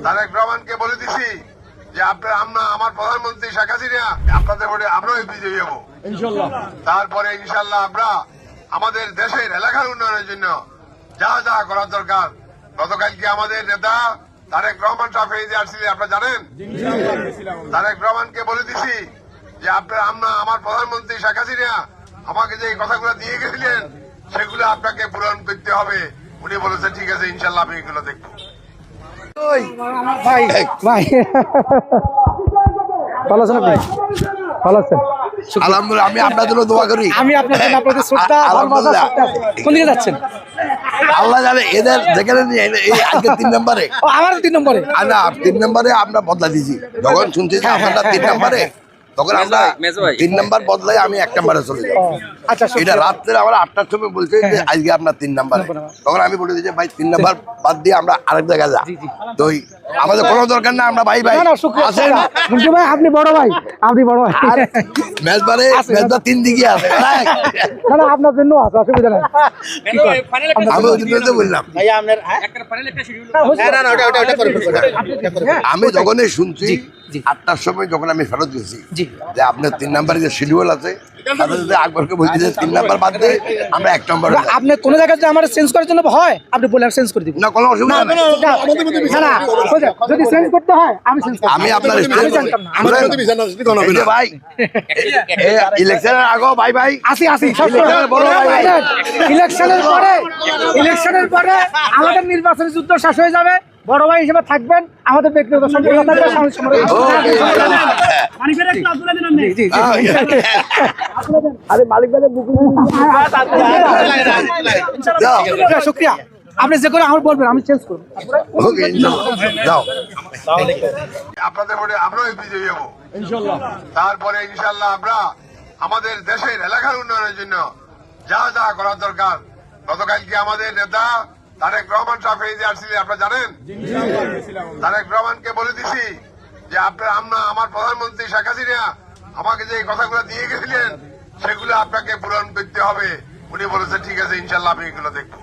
তারেক রহমানকে বলে দিছি যে আমরা আমার প্রধানমন্ত্রী শেখ হাসিনা আপনাদের ভোটে আমরাও বিজয়ী হবো ইনশাল্লাহ। তারপরে ইনশাল্লাহ আমরা আমাদের দেশের এলাকার উন্নয়নের জন্য যা যা করার দরকার, গতকালকে আমাদের নেতা তারেক রহমান সাহেব আসছিলেন, আপনারা জানেন। তারেক রহমানকে বলে দিছি যে আমরা আমার প্রধানমন্ত্রী শেখ হাসিনা আমাকে যে কথাগুলো দিয়ে গেছিলেন সেগুলো আপনাকে পূরণ করতে হবে। উনি বলেছেন ঠিক আছে ইনশাল্লাহ আমি এগুলো দেখবো। ভাই ভাই ভালো আছেন আপনি? ভালো আছেন? আলহামদুলিল্লাহ, আমি আপনার জন্য দোয়া করি। আমি আপনার জন্য আপনাদের শ্রদ্ধা ভালোবাসা সবটা আছে। কোন দিকে যাচ্ছেন? আল্লাহ জানে এদের যেখানে নিয়ে এই আজকে 3 নম্বরে ও আমার 3 নম্বরে। না 3 নম্বরে আমরা বদলা দিয়েছি। যখন শুনছি যে আপনারা 3 নম্বরে, তখন আমরা 3 নম্বর বদলাই আমি 1 নম্বরে চলে যাই। আচ্ছা, এটা রাত্রে আমরা 8টার সময় বলছে যে আজকে আপনার 3 নম্বরে, তখন আমি বলে দিয়েছি ভাই 3 নম্বর বাদ দিয়ে আমরা আরেক জায়গায় যা। তো আমাদের কোনো দরকার না, আমরা ভাই ভাই আছেন। মুন্টু ভাই আপনি বড় ভাই, আপনি বড় ভাই। মেজবারে মেজবার 3 দিকে আছে না না আপনার জন্য আছে, অসুবিধা নাই। আমি ওই দিন তো বললাম আমি যখনই শুনছি 8টার সময় যখন আমি ফেরত গেছি যে আপনার 3 নম্বরে যে শিডিউল আছে আকবরকে বলছি যে 3 নম্বর বাদ দিয়ে আমরা 1 নম্বরে আপনি কোন জায়গায় আমার চেঞ্জ করার জন্য হয় আপনি বলে চেঞ্জ করে দিব না, কোনো অসুবিধা নেই। না যদি চেঞ্জ করতে হয় আমি চেঞ্জ করব। আমি আপনার জানতাম না। ভাই ইলেকশনের আগে ভাই ভাই আসি সব ইলেকশনের পরে আমাদের নির্বাচনী যুদ্ধ শেষ হয়ে যাবে। বড় ভাই হিসেবে থাকবেন, আমাদের ব্যক্তিগত সম্পর্ক থাকবে। আরে মালিক ভাই শুক্রিয়া, আপনি যে করে আমার বলবেন আমি চেঞ্জ করবো। যাও আপনাদের ভোটে আমরাও বিজয়ী হবো ইনশাল্লাহ। তারপরে ইনশাল্লাহ আমরা আমাদের দেশের এলাকার উন্নয়নের জন্য যা যা করার দরকার, গতকালকে আমাদের নেতা তারেক রহমান সাহেব আসছিলেন, আপনারা জানেন। তারেক রহমানকে বলে দিছি যে আমরা আমার প্রধানমন্ত্রী শেখ হাসিনা আমাকে যে কথাগুলো দিয়ে গেছিলেন সেগুলো আপনাকে পূরণ করতে হবে। উনি বলেছেন ঠিক আছে ইনশাল্লাহ আমি এগুলো দেখবো।